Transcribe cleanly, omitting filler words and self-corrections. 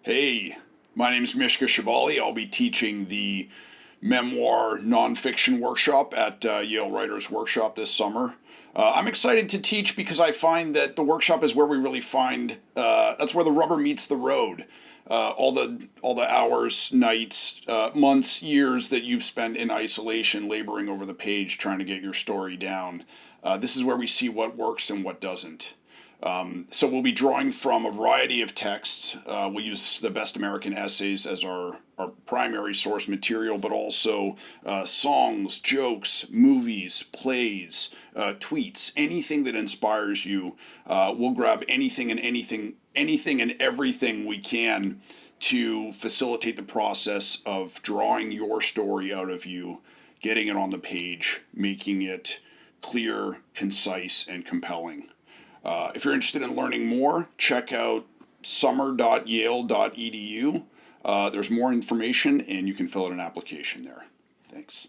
Hey, my name is Mishka Shubaly. I'll be teaching the memoir nonfiction workshop at Yale Writers Workshop this summer. I'm excited to teach because I find that the workshop is where we really find that's where the rubber meets the road. All the hours, nights, months, years that you've spent in isolation, laboring over the page, trying to get your story down. This is where we see what works and what doesn't. So we'll be drawing from a variety of texts. We'll use the best American essays as our primary source material, but also songs, jokes, movies, plays, tweets, anything that inspires you. We'll grab anything and everything we can to facilitate the process of drawing your story out of you, getting it on the page, making it clear, concise, and compelling. If you're interested in learning more, check out summer.yale.edu. There's more information, and you can fill out an application there. Thanks.